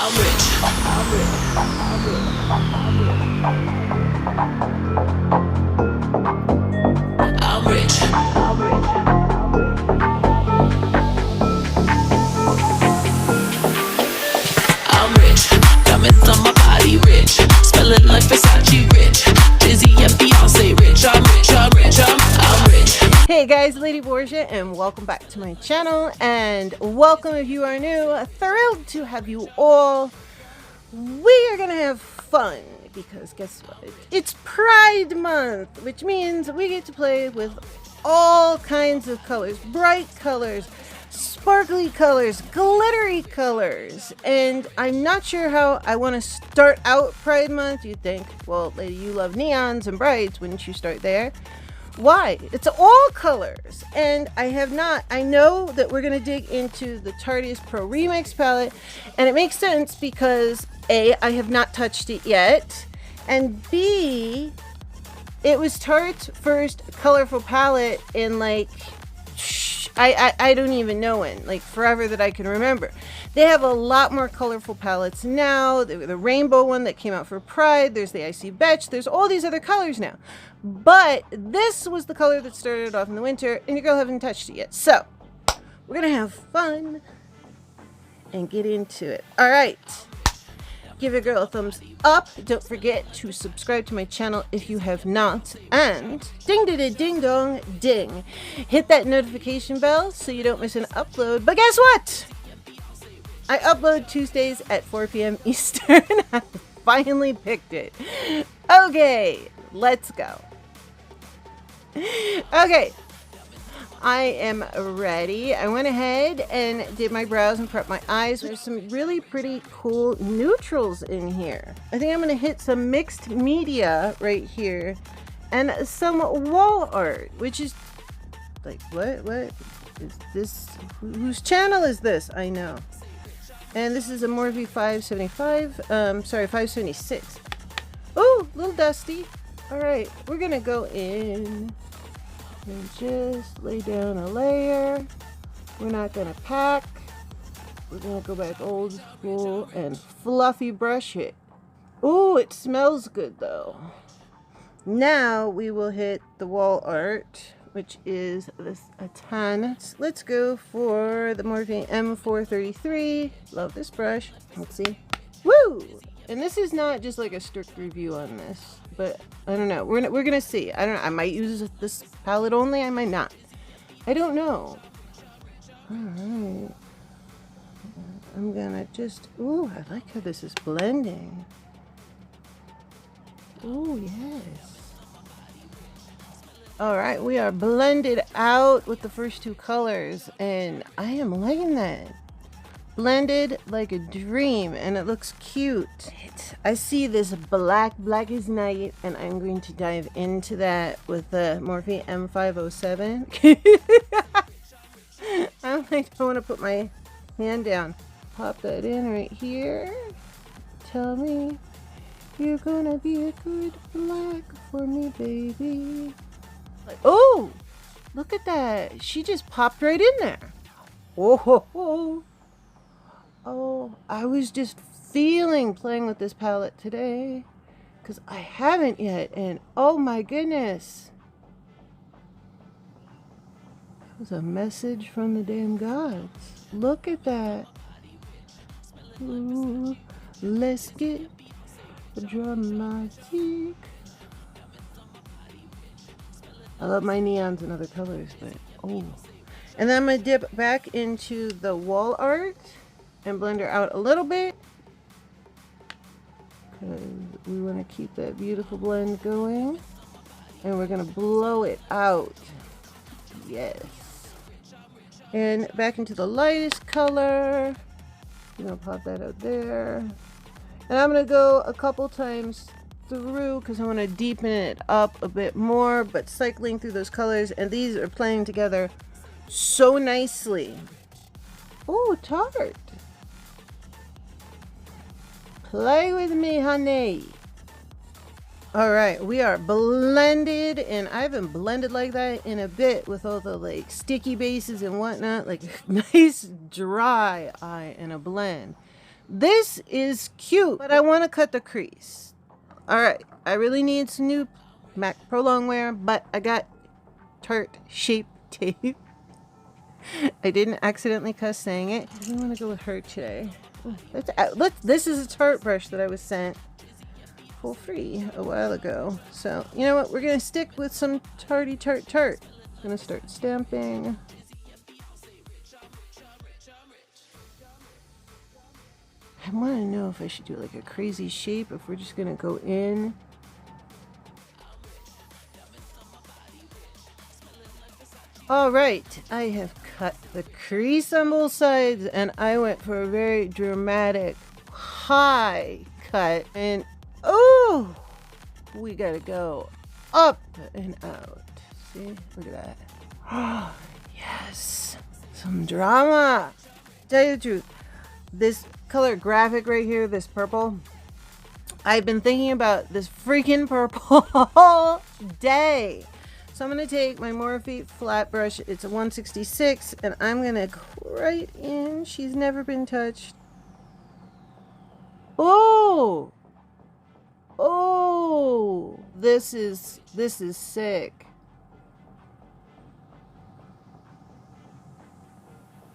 I'm rich. I'm rich. I'm rich. I'm rich. I'm rich. I'm rich. Diamonds on my body rich. Smelling like Versace rich. Dizzy and Beyonce rich. I'm rich. I'm rich. I'm rich. Hey guys, Lady Borgia, and welcome back to my channel, and welcome if you are new. Thrilled to have you all. We are gonna have fun because guess what? It's Pride Month, which means we get to play with all kinds of colors, bright colors, sparkly colors, glittery colors, and I'm not sure how I want to start out Pride Month. You'd think, well, lady, you love neons and brights, wouldn't you start there? Why? It's all colors, and I know that we're going to dig into the Tarte Pro Remix palette, and it makes sense because A, I have not touched it yet, and B, it was Tarte's first colorful palette in like, I don't even know when, like forever that I can remember. They have a lot more colorful palettes now. The rainbow one that came out for Pride, there's the Icy Betch, there's all these other colors now. But this was the color that started off in the winter, and your girl haven't touched it yet. So, we're gonna have fun and get into it. All right. Give your girl a thumbs up. Don't forget to subscribe to my channel if you have not. And ding ding ding dong ding. Hit that notification bell so you don't miss an upload. But guess what? I upload Tuesdays at 4 p.m. Eastern. I finally picked it. Okay, let's go. Okay, I am ready. I went ahead and did my brows and prepped my eyes. There's some really pretty cool neutrals in here. I think I'm going to hit some mixed media right here and some wall art, which is like, what is this? Whose channel is this? I know. And this is a Morphe 576. Oh, a little dusty. All right, we're going to go in and just lay down a layer. We're not going to pack. We're going to go back old school and fluffy brush it. Ooh, it smells good though. Now we will hit the wall art, which is this a ton. Let's go for the Morphe M433. Love this brush. Let's see. Woo! And this is not just like a strict review on this, but I don't know. We're gonna see. I don't know. I might use this palette only. I might not. I don't know. All right. I'm gonna just. Ooh, I like how this is blending. Ooh, yes. All right, we are blended out with the first two colors, and I am liking that. Blended like a dream, and it looks cute. I see this black as night, and I'm going to dive into that with the Morphe M507. I'm like, I want to put my hand down. Pop that in right here. Tell me you're gonna be a good black for me, baby. Oh, look at that. She just popped right in there. Oh, ho, ho. Oh, I was just feeling playing with this palette today because I haven't yet, and oh my goodness, that was a message from the damn gods. Look at that. Ooh, let's get dramatic. I love my neons and other colors, but oh. And then I'm going to dip back into the wall art and blend her out a little bit because we want to keep that beautiful blend going. And we're going to blow it out. Yes. And back into the lightest color. I'm going to pop that out there. And I'm going to go a couple times through because I want to deepen it up a bit more, but cycling through those colors, and these are playing together so nicely. Oh, Tarte. Play with me, honey. All right, we are blended, and I haven't blended like that in a bit with all the like sticky bases and whatnot. Like nice dry eye and a blend. This is cute, but I want to cut the crease. All right, I really need some new MAC Pro Longwear, but I got Tarte shape tape. I didn't accidentally cuss saying it. I want to go with her today. This is a Tarte brush that I was sent for free a while ago. So, you know what? We're going to stick with some Tarte. I'm going to start stamping. I want to know if I should do like a crazy shape, if we're just going to go in. All right, I have cut the crease on both sides, and I went for a very dramatic high cut. And oh, we gotta go up and out. See, look at that. Oh, yes, some drama. Tell you the truth, this color graphic right here, this purple, I've been thinking about this freaking purple all day. So I'm going to take my Morphe flat brush. It's a 166, and I'm going to go right in. She's never been touched. Oh! Oh! This is sick.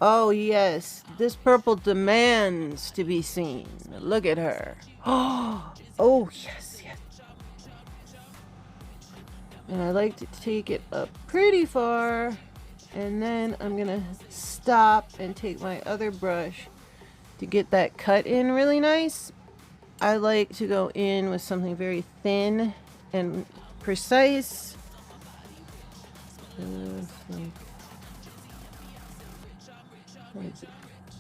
Oh, yes. This purple demands to be seen. Look at her. Oh, yes. And I like to take it up pretty far, and then I'm gonna stop and take my other brush to get that cut in really nice. I like to go in with something very thin and precise.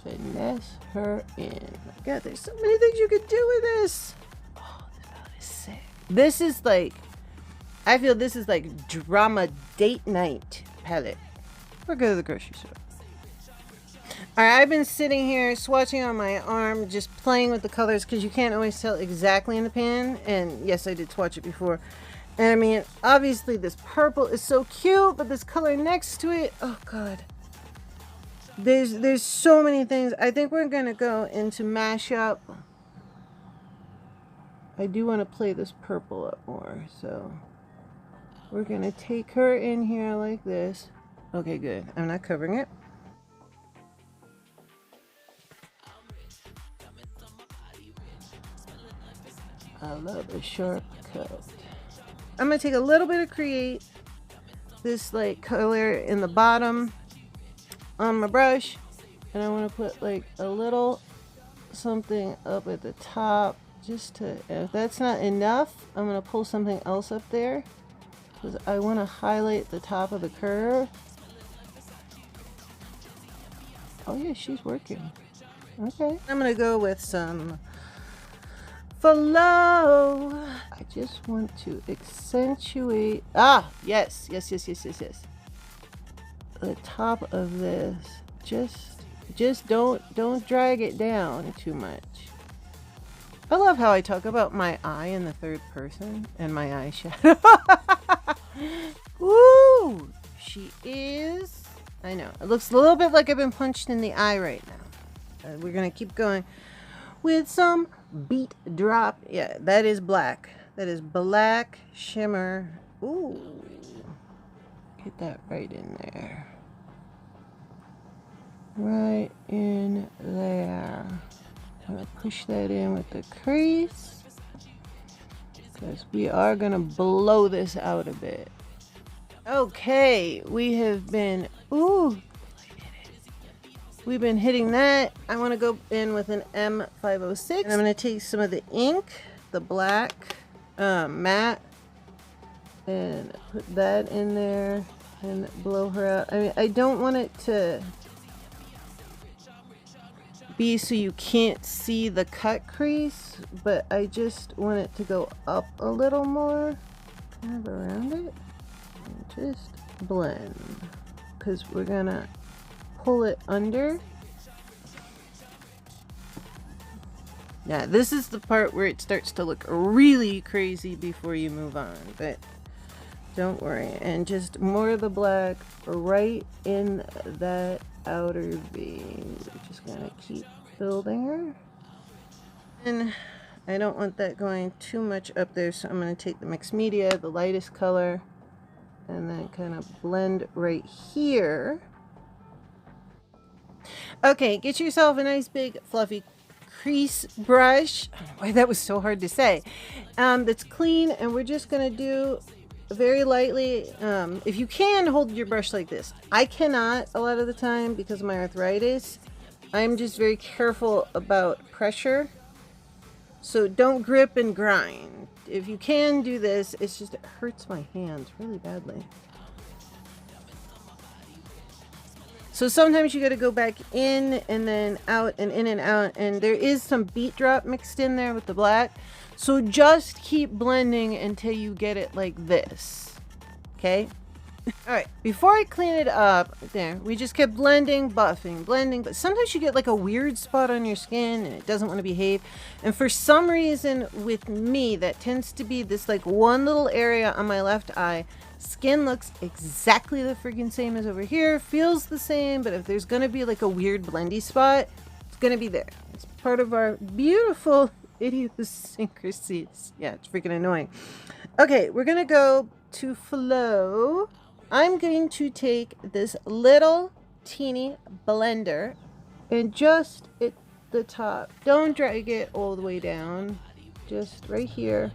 Finesse her in. God, there's so many things you could do with this. Oh, this palette is sick. This is like, I feel this is like drama date night palette. Or go to the grocery store. Alright, I've been sitting here swatching on my arm, just playing with the colors, because you can't always tell exactly in the pan. And yes, I did swatch it before. And I mean, obviously this purple is so cute, but this color next to it, oh god. There's so many things. I think we're gonna go into mashup. I do want to play this purple up more, so we're gonna take her in here like this. Okay, good. I'm not covering it. I love a sharp cut. I'm gonna take a little bit of Create, this like color in the bottom on my brush, and I want to put like a little something up at the top, just to, if that's not enough, I'm gonna pull something else up there, because I want to highlight the top of the curve. Oh yeah, she's working. Okay, I'm gonna go with some Flow. I just want to accentuate, yes, the top of this. Just don't drag it down too much. I love how I talk about my eye in the third person and my eyeshadow. Woo! She is. I know. It looks a little bit like I've been punched in the eye right now. We're gonna keep going with some Beat Drop. Yeah, that is black. That is black shimmer. Ooh. Get that right in there. Right in there. I'm going to push that in with the crease, because we are going to blow this out a bit. Okay, we have been, we've been hitting that. I want to go in with an M506. And I'm going to take some of the ink, the black matte, and put that in there and blow her out. I mean, I don't want it to be so you can't see the cut crease, but I just want it to go up a little more, kind of around it, and just blend, because we're gonna pull it under. Yeah, this is the part where it starts to look really crazy before you move on, but don't worry. And just more of the black right in that outer V. We're just gonna keep building her. And I don't want that going too much up there, so I'm going to take the mixed media, the lightest color, and then kind of blend right here. Okay, get yourself a nice big fluffy crease brush. Boy, that was so hard to say. That's clean, and we're just going to do very lightly. If you can, hold your brush like this. I cannot a lot of the time because of my arthritis. I'm just very careful about pressure. So don't grip and grind. If you can do this, it's just, it hurts my hands really badly. So sometimes you got to go back in and then out and in and out. And there is some beat drop mixed in there with the black. So just keep blending until you get it like this. Okay? All right, before I clean it up, there, we just kept blending, buffing, blending, but sometimes you get like a weird spot on your skin and it doesn't want to behave. And for some reason with me, that tends to be this like one little area on my left eye. Skin looks exactly the freaking same as over here, feels the same, but if there's going to be like a weird blendy spot, it's going to be there. It's part of our beautiful idiosyncrasies. Yeah, it's freaking annoying. Okay, we're going to go to flow. I'm going to take this little teeny blender and just at the top. Don't drag it all the way down. Just right here.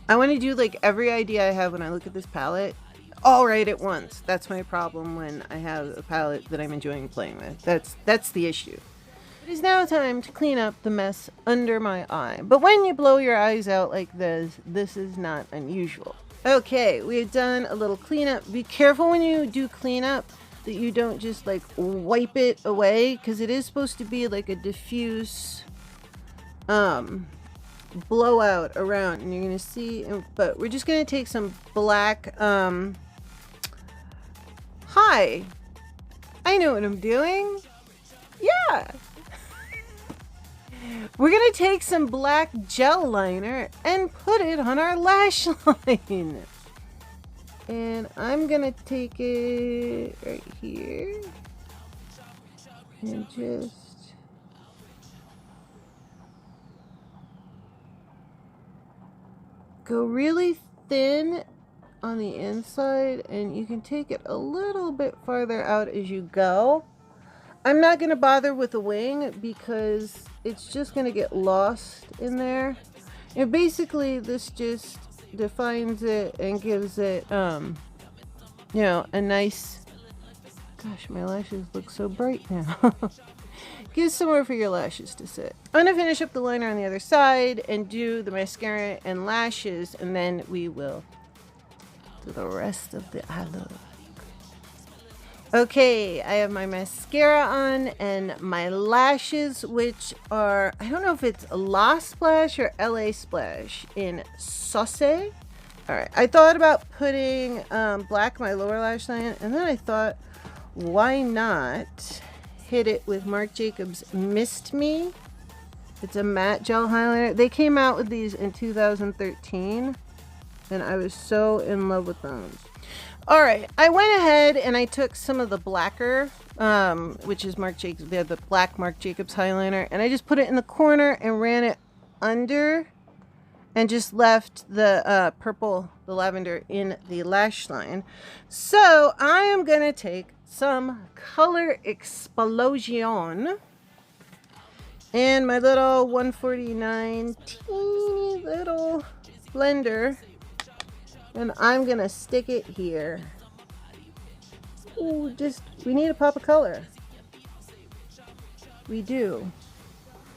I want to do like every idea I have when I look at this palette all right at once. That's my problem when I have a palette that I'm enjoying playing with. That's the issue. It is now time to clean up the mess under my eye. But when you blow your eyes out like this is not unusual. Okay, we have done a little cleanup. Be careful when you do cleanup that you don't just like wipe it away, because it is supposed to be like a diffuse blowout around, and you're gonna see. But we're just gonna take some black. Hi, I know what I'm doing. Yeah. We're going to take some black gel liner and put it on our lash line. And I'm going to take it right here. And just go really thin on the inside. And you can take it a little bit farther out as you go. I'm not going to bother with the wing because it's just going to get lost in there. And basically this just defines it and gives it, you know, a nice, gosh, my lashes look so bright now. Gives somewhere for your lashes to sit. I'm going to finish up the liner on the other side and do the mascara and lashes, and then we will do the rest of the eye look. Okay, I have my mascara on and my lashes, which are, I don't know if it's La Splash or LA Splash in Sauce. All right, I thought about putting black my lower lash line, and then I thought, why not hit it with Marc Jacobs Mist Me? It's a matte gel highlighter. They came out with these in 2013, and I was so in love with them. All right, I went ahead and I took some of the blacker, which is Marc Jacobs, the black Marc Jacobs highlighter, and I just put it in the corner and ran it under and just left the purple, the lavender in the lash line. So I am going to take some Color Explosion and my little 149 teeny little blender. And I'm going to stick it here. Ooh, we need a pop of color. We do.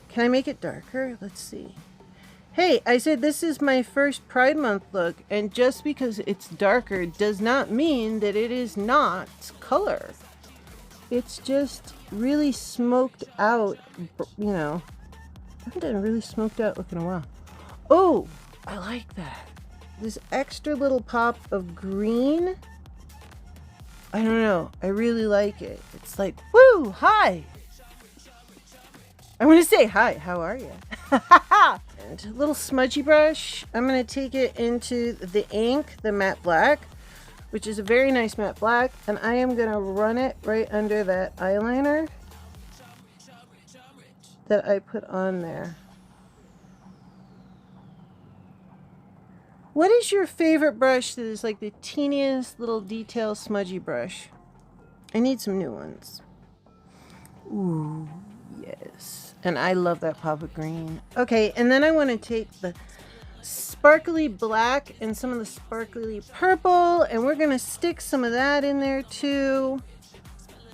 Can I make it darker? Let's see. Hey, I said this is my first Pride Month look, and just because it's darker does not mean that it is not color. It's just really smoked out, you know. I haven't done a really smoked out look in a while. Oh, I like that. This extra little pop of green. I don't know. I really like it. It's like, woo, hi. I want to say hi. How are you? And a little smudgy brush. I'm going to take it into the ink, the matte black, which is a very nice matte black. And I am going to run it right under that eyeliner. that I put on there. What is your favorite brush that is like the teeniest little detail smudgy brush? I need some new ones. Ooh, yes. And I love that pop of green. Okay, and then I want to take the sparkly black and some of the sparkly purple, and we're going to stick some of that in there too.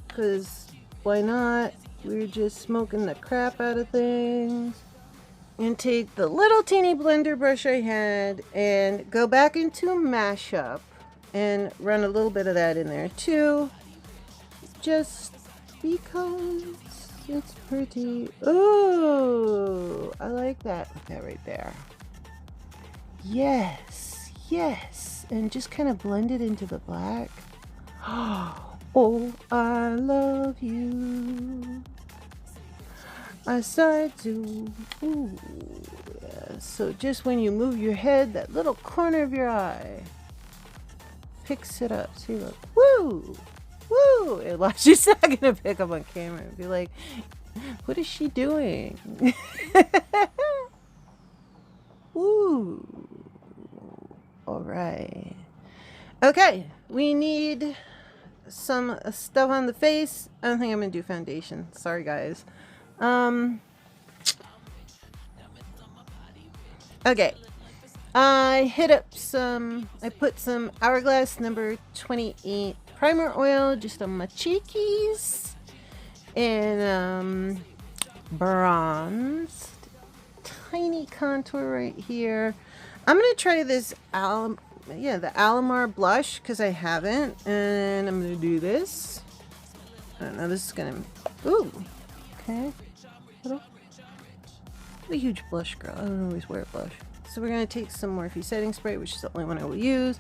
Because why not? We're just smoking the crap out of things. And take the little teeny blender brush I had and go back into mashup and run a little bit of that in there too. Just because it's pretty. Ooh, I like that. Put that right there. Yes, yes. And just kind of blend it into the black. Oh, I love you. I sigh too. Ooh, yeah. So just when you move your head, that little corner of your eye picks it up. See, look. Woo! Woo! Well, she's not going to pick up on camera and be like, what is she doing? Ooh. All right. Okay. We need some stuff on the face. I don't think I'm going to do foundation. Sorry, guys. Okay. I put some Hourglass number 28 primer oil just on my cheekies, and bronzed tiny contour right here. I'm gonna try this the Alamar blush because I haven't, and I'm gonna do this. I don't know, this is gonna, ooh, okay. I'm a huge blush girl. I don't always wear blush. So we're gonna take some Morphe setting spray, which is the only one I will use.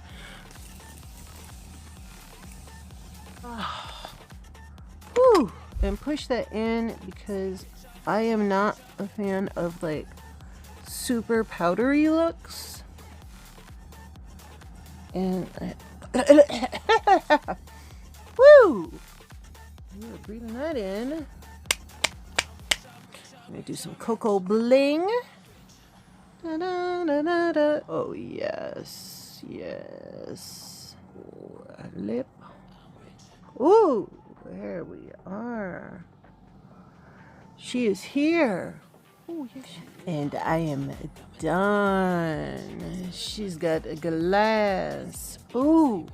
Whew, and push that in because I am not a fan of like super powdery looks. And woo! We're breathing that in. I'm gonna do some cocoa bling. Da, da, da, da, da. Oh yes, yes. Lip. Ooh, there we are. She is here. Ooh, yes. And I am done. She's got a glass. Ooh.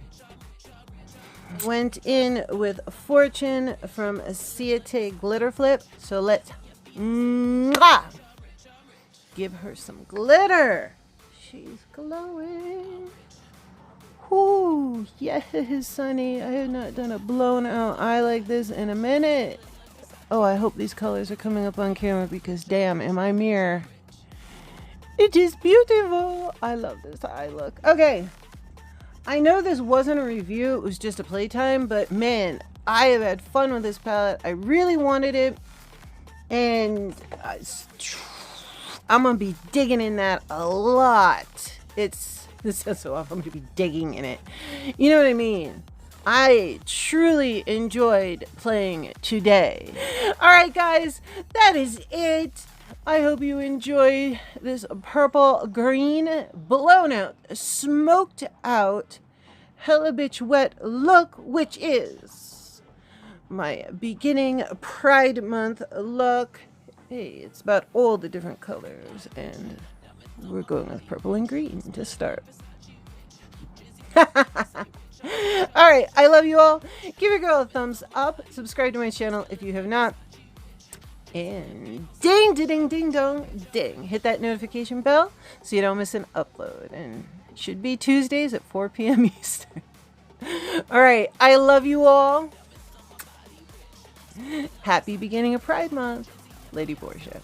Went in with Fortune from Ciate Glitter Flip. So let's give her some glitter. She's glowing. Ooh, yes, honey. I have not done a blown out eye like this in a minute. Oh, I hope these colors are coming up on camera because damn, in my mirror, it is beautiful. I love this eye look. Okay. I know this wasn't a review. It was just a playtime, but man, I have had fun with this palette. I really wanted it. And I'm going to be digging in that a lot. This sounds so awful. I'm going to be digging in it. You know what I mean? I truly enjoyed playing today. All right, guys, that is it. I hope you enjoy this purple green blown out, smoked out, hella bitch wet look, which is my beginning Pride Month look. Hey, it's about all the different colors, and we're going with purple and green to start. All right, I love you all. Give your girl a thumbs up. Subscribe to my channel if you have not. And ding, ding, ding, dong, ding. Hit that notification bell so you don't miss an upload. And it should be Tuesdays at 4 p.m. Eastern. All right, I love you all. Happy beginning of Pride Month. Lady Borgia.